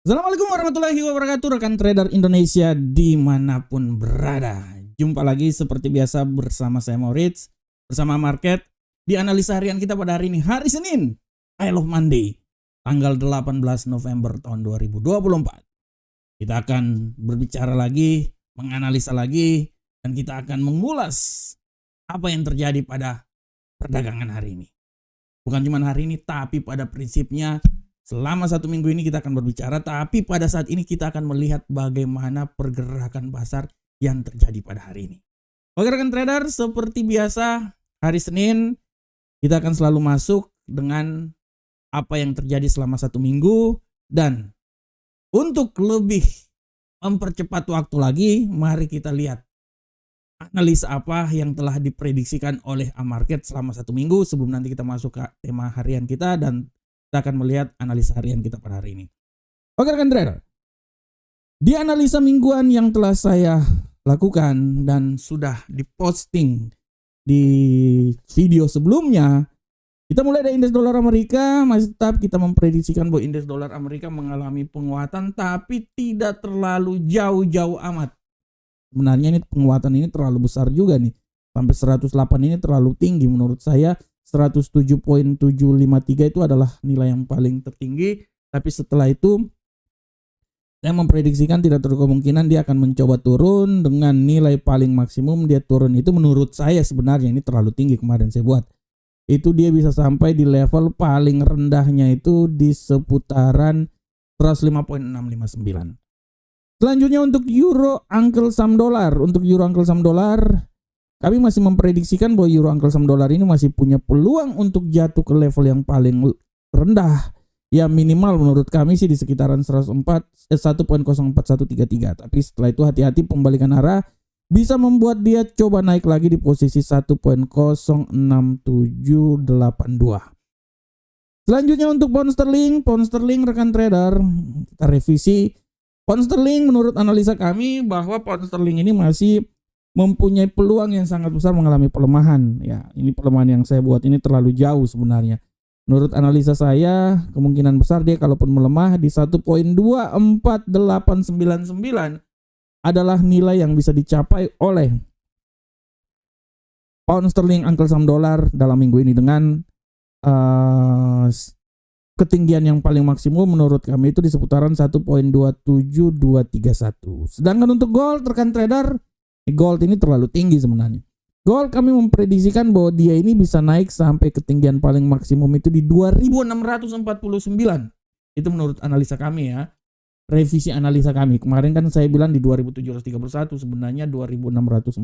Assalamualaikum warahmatullahi wabarakatuh, rekan trader Indonesia dimanapun berada. Jumpa lagi seperti biasa bersama saya Moritz, bersama Market di analisa harian kita pada hari ini, hari Senin, I love Monday, tanggal 18 November tahun 2024. Kita akan berbicara lagi, menganalisa lagi, dan kita akan mengulas apa yang terjadi pada perdagangan hari ini. Bukan cuma hari ini, tapi pada prinsipnya selama satu minggu ini kita akan berbicara, tapi pada saat ini kita akan melihat bagaimana pergerakan pasar yang terjadi pada hari ini. Oke rekan trader, seperti biasa hari Senin kita akan selalu masuk dengan apa yang terjadi selama satu minggu. Dan untuk lebih mempercepat waktu lagi, mari kita lihat analisa apa yang telah diprediksikan oleh Amarket selama satu minggu sebelum nanti kita masuk ke tema harian kita dan kita akan melihat analisa harian kita pada hari ini. Oke rekan trader, di analisa mingguan yang telah saya lakukan dan sudah diposting di video sebelumnya, kita mulai dari indeks dolar Amerika. Masih tetap kita memprediksikan bahwa indeks dolar Amerika mengalami penguatan, tapi tidak terlalu jauh-jauh amat. Sebenarnya ini penguatan ini terlalu besar juga nih. Sampai 108 ini terlalu tinggi menurut saya. 107.753 itu adalah nilai yang paling tertinggi, tapi setelah itu saya memprediksikan tidak terlalu kemungkinan dia akan mencoba turun dengan nilai paling maksimum. Dia turun itu menurut saya sebenarnya ini terlalu tinggi, kemarin saya buat itu dia bisa sampai di level paling rendahnya itu di seputaran 105.659. Selanjutnya untuk euro Uncle Sam dollar. Untuk euro Uncle Sam dollar, kami masih memprediksikan bahwa euro Uncle Sam dollar ini masih punya peluang untuk jatuh ke level yang paling rendah. Ya minimal menurut kami sih di sekitaran 1.04133. Tapi setelah itu hati-hati, pembalikan arah bisa membuat dia coba naik lagi di posisi 1.06782. Selanjutnya untuk pound sterling rekan trader, kita revisi. Pound sterling menurut analisa kami bahwa pound sterling ini masih mempunyai peluang yang sangat besar mengalami pelemahan. Ya, ini pelemahan yang saya buat ini terlalu jauh sebenarnya. Menurut analisa saya, kemungkinan besar dia kalaupun melemah di 1.24899 adalah nilai yang bisa dicapai oleh pound sterling Uncle Sam dollar dalam minggu ini dengan ketinggian yang paling maksimum menurut kami itu di seputaran 1.27231. Sedangkan untuk gold rekan trader, gold ini terlalu tinggi sebenarnya. Gold kami memprediksikan bahwa dia ini bisa naik sampai ketinggian paling maksimum itu di 2.649. Itu menurut analisa kami ya. Revisi analisa kami. Kemarin kan saya bilang di 2.731, sebenarnya 2.649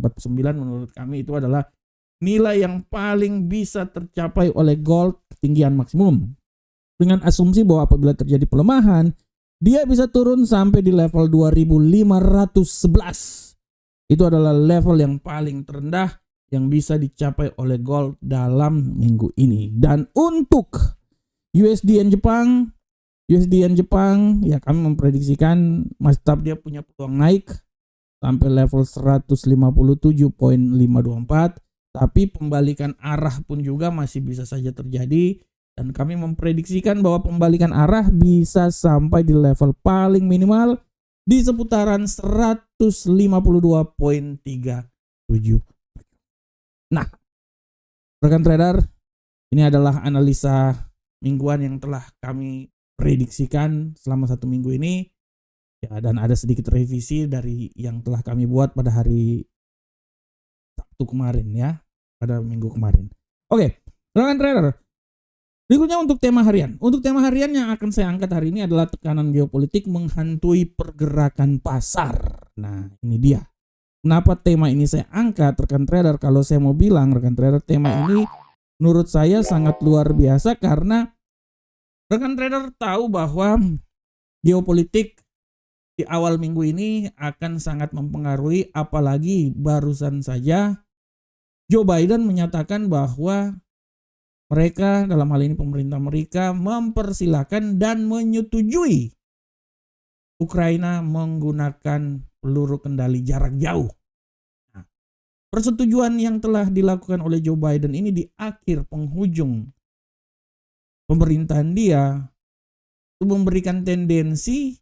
menurut kami itu adalah nilai yang paling bisa tercapai oleh gold ketinggian maksimum. Dengan asumsi bahwa apabila terjadi pelemahan, dia bisa turun sampai di level 2.511. Itu adalah level yang paling terendah yang bisa dicapai oleh gold dalam minggu ini. Dan untuk USD Yen Jepang ya kami memprediksikan masih tetap dia punya peluang naik sampai level 157.524, tapi pembalikan arah pun juga masih bisa saja terjadi. Dan kami memprediksikan bahwa pembalikan arah bisa sampai di level paling minimal di seputaran 152.37. Nah, rekan trader, ini adalah analisa mingguan yang telah kami prediksikan selama satu minggu ini. Ya, dan ada sedikit revisi dari yang telah kami buat pada hari Sabtu kemarin ya, pada minggu kemarin. Oke, rekan trader, berikutnya untuk tema harian. Untuk tema harian yang akan saya angkat hari ini adalah tekanan geopolitik menghantui pergerakan pasar. Nah, ini dia. Kenapa tema ini saya angkat rekan trader? Kalau saya mau bilang rekan trader, tema ini menurut saya sangat luar biasa karena rekan trader tahu bahwa geopolitik di awal minggu ini akan sangat mempengaruhi, apalagi barusan saja Joe Biden menyatakan bahwa mereka, dalam hal ini pemerintah Amerika, mempersilahkan dan menyetujui Ukraina menggunakan peluru kendali jarak jauh. Nah, persetujuan yang telah dilakukan oleh Joe Biden ini di akhir penghujung pemerintahan dia itu memberikan tendensi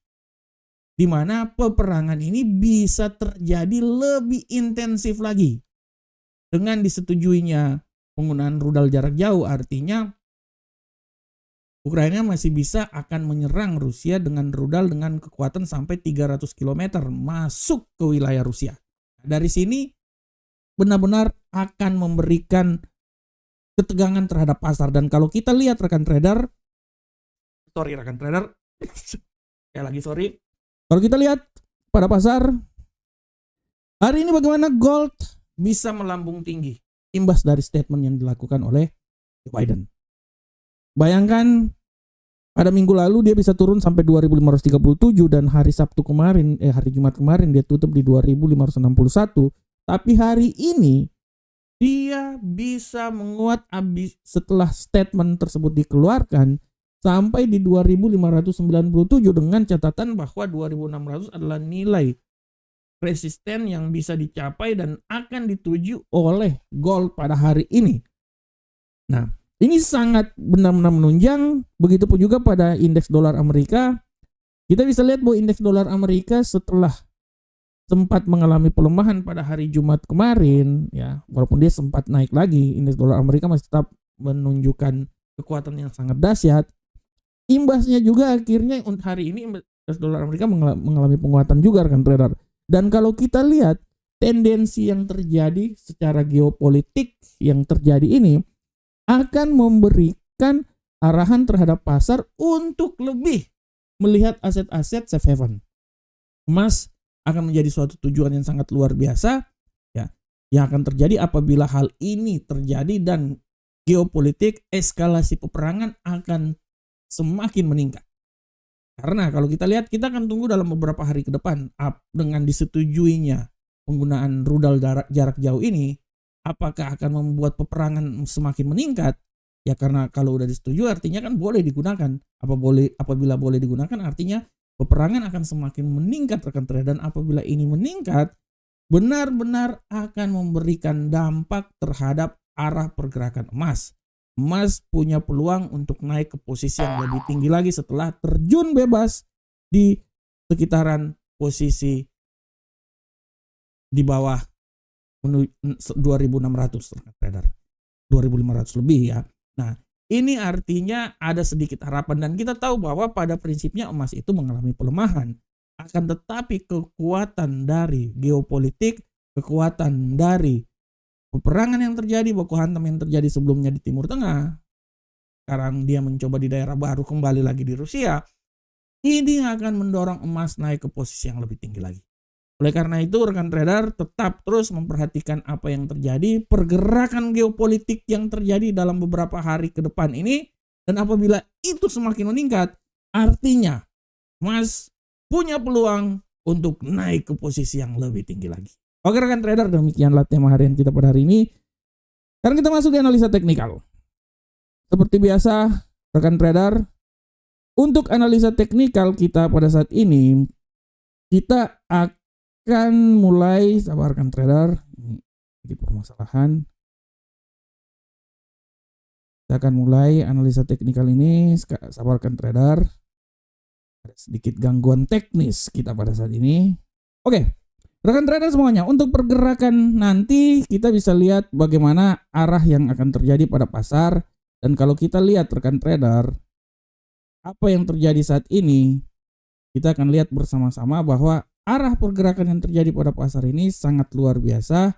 di mana peperangan ini bisa terjadi lebih intensif lagi. Dengan disetujuinya penggunaan rudal jarak jauh, artinya Ukraina masih bisa akan menyerang Rusia dengan rudal dengan kekuatan sampai 300 km masuk ke wilayah Rusia. Dari sini benar-benar akan memberikan ketegangan terhadap pasar. Dan kalau kita lihat rekan trader, kalau kita lihat pada pasar hari ini bagaimana gold bisa melambung tinggi imbas dari statement yang dilakukan oleh Biden. Bayangkan pada minggu lalu dia bisa turun sampai 2.537 dan hari Jumat kemarin dia tutup di 2.561. Tapi hari ini dia bisa menguat setelah statement tersebut dikeluarkan sampai di 2.597 dengan catatan bahwa 2.600 adalah nilai resisten yang bisa dicapai dan akan dituju oleh gold pada hari ini. Nah, ini sangat benar-benar menunjang. Begitupun juga pada indeks dolar Amerika. Kita bisa lihat bahwa indeks dolar Amerika setelah sempat mengalami pelemahan pada hari Jumat kemarin, ya, walaupun dia sempat naik lagi, indeks dolar Amerika masih tetap menunjukkan kekuatan yang sangat dahsyat. Imbasnya juga akhirnya hari ini indeks dolar Amerika mengalami penguatan juga rekan trader. Dan kalau kita lihat tendensi yang terjadi secara geopolitik yang terjadi ini akan memberikan arahan terhadap pasar untuk lebih melihat aset-aset safe haven. Emas akan menjadi suatu tujuan yang sangat luar biasa, ya, yang akan terjadi apabila hal ini terjadi dan geopolitik eskalasi peperangan akan semakin meningkat. Karena kalau kita lihat, kita akan tunggu dalam beberapa hari ke depan dengan disetujuinya penggunaan rudal jarak jauh ini, apakah akan membuat peperangan semakin meningkat? Ya karena kalau udah disetujui artinya kan boleh digunakan. Apabila boleh digunakan artinya peperangan akan semakin meningkat rekan trader. Dan apabila ini meningkat, benar-benar akan memberikan dampak terhadap arah pergerakan emas. Emas punya peluang untuk naik ke posisi yang lebih tinggi lagi setelah terjun bebas di sekitaran posisi di bawah 2.600 trader, 2.500 lebih ya. Nah, ini artinya ada sedikit harapan dan kita tahu bahwa pada prinsipnya emas itu mengalami pelemahan. Akan tetapi kekuatan dari geopolitik, kekuatan dari peperangan yang terjadi, baku hantam yang terjadi sebelumnya di Timur Tengah, sekarang dia mencoba di daerah baru kembali lagi di Rusia, ini akan mendorong emas naik ke posisi yang lebih tinggi lagi. Oleh karena itu rekan trader tetap terus memperhatikan apa yang terjadi, pergerakan geopolitik yang terjadi dalam beberapa hari ke depan ini, dan apabila itu semakin meningkat, artinya emas punya peluang untuk naik ke posisi yang lebih tinggi lagi. Oke rekan trader, demikianlah tema harian kita pada hari ini. Sekarang kita masuk di analisa teknikal. Seperti biasa rekan trader, untuk analisa teknikal kita pada saat ini, kita akan mulai, sabarkan trader, ini sedikit permasalahan. Kita akan mulai analisa teknikal ini, sabarkan trader. Ada sedikit gangguan teknis kita pada saat ini. Oke, rekan trader semuanya, untuk pergerakan nanti kita bisa lihat bagaimana arah yang akan terjadi pada pasar. Dan kalau kita lihat rekan trader, apa yang terjadi saat ini, kita akan lihat bersama-sama bahwa arah pergerakan yang terjadi pada pasar ini sangat luar biasa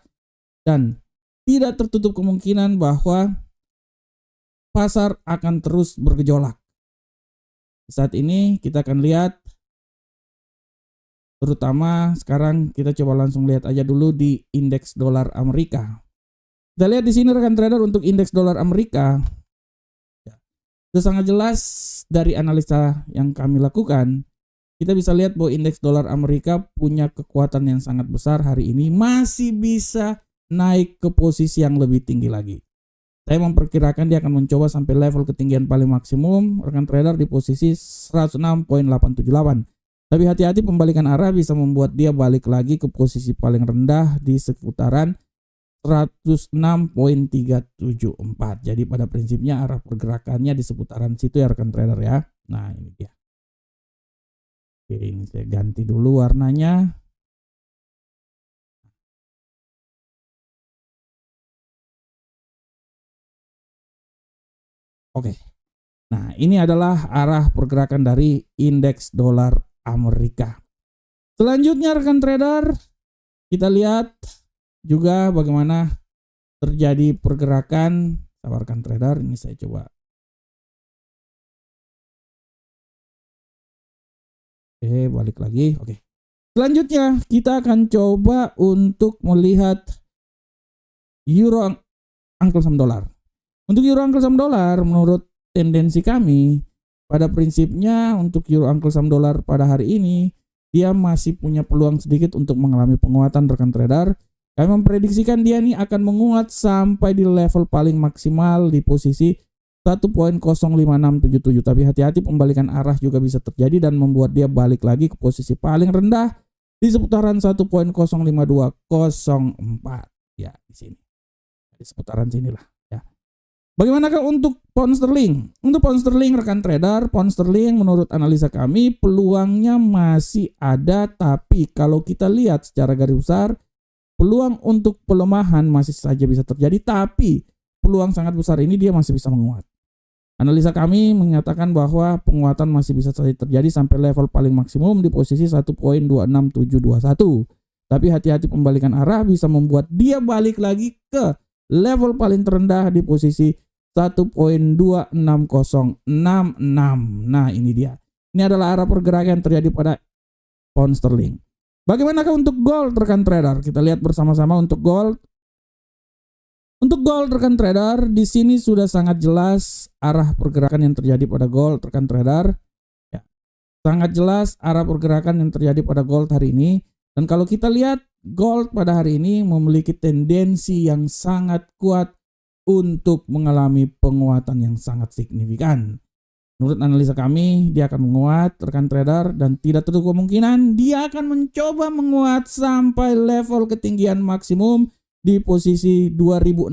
dan tidak tertutup kemungkinan bahwa pasar akan terus bergejolak. Saat ini kita akan lihat, terutama sekarang kita coba langsung lihat aja dulu di indeks dolar Amerika. Kita lihat di sini rekan trader untuk indeks dolar Amerika. Itu sangat jelas dari analisa yang kami lakukan. Kita bisa lihat bahwa indeks dolar Amerika punya kekuatan yang sangat besar hari ini, masih bisa naik ke posisi yang lebih tinggi lagi. Saya memperkirakan dia akan mencoba sampai level ketinggian paling maksimum rekan trader di posisi 106.878. Tapi hati-hati, pembalikan arah bisa membuat dia balik lagi ke posisi paling rendah di seputaran 106.374. Jadi pada prinsipnya arah pergerakannya di seputaran situ ya rekan trader ya. Nah ini dia. Oke, ini saya ganti dulu warnanya. Oke. Nah, ini adalah arah pergerakan dari indeks dolar Amerika. Selanjutnya rekan trader, kita lihat juga bagaimana terjadi pergerakan. Sabar rekan trader, ini saya coba. Oke, balik lagi. Oke. Selanjutnya kita akan coba untuk melihat euro angkel saham dolar. Untuk euro angkel saham dolar, menurut tendensi kami, pada prinsipnya untuk euro angkel saham dolar pada hari ini, dia masih punya peluang sedikit untuk mengalami penguatan rekan trader. Kami memprediksikan dia nih akan menguat sampai di level paling maksimal di posisi 1.05677. Tapi hati-hati, pembalikan arah juga bisa terjadi dan membuat dia balik lagi ke posisi paling rendah di seputaran 1.05204. Ya, di sini. Di seputaran sinilah. Bagaimanakah untuk pound sterling? Untuk pound sterling rekan trader, pound sterling menurut analisa kami peluangnya masih ada, tapi kalau kita lihat secara garis besar, peluang untuk pelemahan masih saja bisa terjadi, tapi peluang sangat besar ini dia masih bisa menguat. Analisa kami menyatakan bahwa penguatan masih bisa saja terjadi sampai level paling maksimum di posisi 1.26721. Tapi hati-hati, pembalikan arah bisa membuat dia balik lagi ke level paling terendah di posisi 1.26066. Nah, ini dia. Ini adalah arah pergerakan yang terjadi pada pound sterling. Bagaimanakah untuk gold rekan trader? Kita lihat bersama-sama untuk gold. Untuk gold rekan trader, di sini sudah sangat jelas arah pergerakan yang terjadi pada gold rekan trader. Ya, sangat jelas arah pergerakan yang terjadi pada gold hari ini. Dan kalau kita lihat gold pada hari ini memiliki tendensi yang sangat kuat untuk mengalami penguatan yang sangat signifikan. Menurut analisa kami, dia akan menguat rekan trader dan tidak tertutup kemungkinan dia akan mencoba menguat sampai level ketinggian maksimum di posisi 2608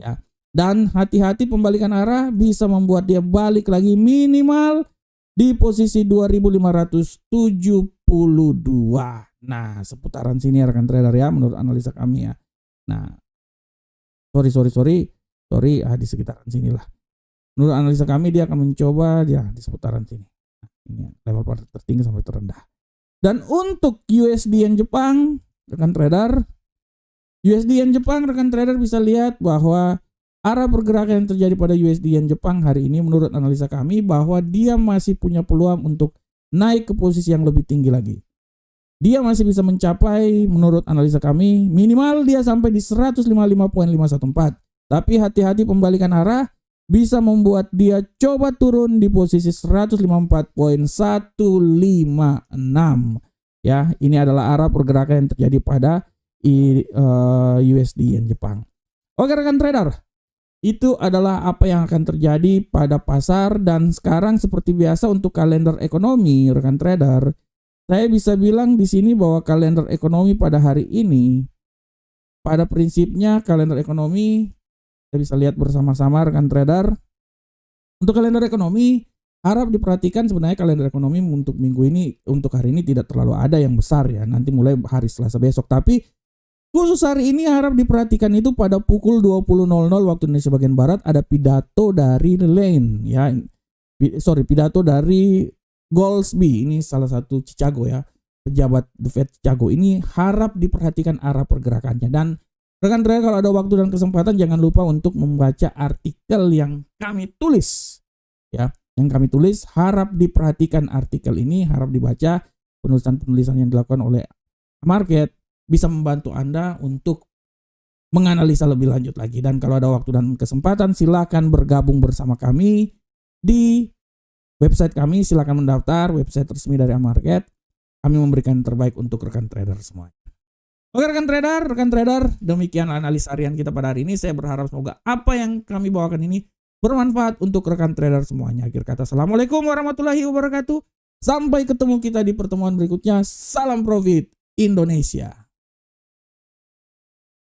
ya. Dan hati-hati, pembalikan arah bisa membuat dia balik lagi minimal di posisi 2572. Nah, seputaran sini ya rekan trader ya menurut analisa kami ya. Nah, sorry di sekitaran sinilah. Menurut analisa kami dia akan mencoba dia di seputaran sini. Nah, ini level tertinggi sampai terendah. Dan untuk USD yen Jepang rekan trader, rekan trader bisa lihat bahwa arah pergerakan yang terjadi pada USD yen Jepang hari ini menurut analisa kami bahwa dia masih punya peluang untuk naik ke posisi yang lebih tinggi lagi. Dia masih bisa mencapai menurut analisa kami minimal dia sampai di 155.514. Tapi hati-hati, pembalikan arah bisa membuat dia coba turun di posisi 154.156. Ya, ini adalah arah pergerakan yang terjadi pada USD yen Jepang. Oke rekan trader, itu adalah apa yang akan terjadi pada pasar. Dan sekarang seperti biasa untuk kalender ekonomi rekan trader, saya bisa bilang di sini bahwa kalender ekonomi pada hari ini, pada prinsipnya kalender ekonomi kita bisa lihat bersama-sama rekan trader. Untuk kalender ekonomi harap diperhatikan, sebenarnya kalender ekonomi untuk minggu ini, untuk hari ini tidak terlalu ada yang besar ya. Nanti mulai hari Selasa besok. Tapi khusus hari ini harap diperhatikan itu pada pukul 20.00 waktu Indonesia bagian Barat ada pidato dari Lane ya. Pidato dari Goldsby, ini salah satu Chicago ya, pejabat The Fed Chicago. Ini harap diperhatikan arah pergerakannya. Dan rekan trader kalau ada waktu dan kesempatan jangan lupa untuk membaca artikel yang kami tulis ya. Yang kami tulis, harap diperhatikan artikel ini, harap dibaca. Penulisan-penulisan yang dilakukan oleh market bisa membantu Anda untuk menganalisa lebih lanjut lagi. Dan kalau ada waktu dan kesempatan silakan bergabung bersama kami di website kami. Silakan mendaftar, website resmi dari Market. Kami memberikan yang terbaik untuk rekan trader semuanya. Oke rekan trader, demikian analisa harian kita pada hari ini. Saya berharap semoga apa yang kami bawakan ini bermanfaat untuk rekan trader semuanya. Akhir kata, assalamualaikum warahmatullahi wabarakatuh. Sampai ketemu kita di pertemuan berikutnya. Salam profit Indonesia.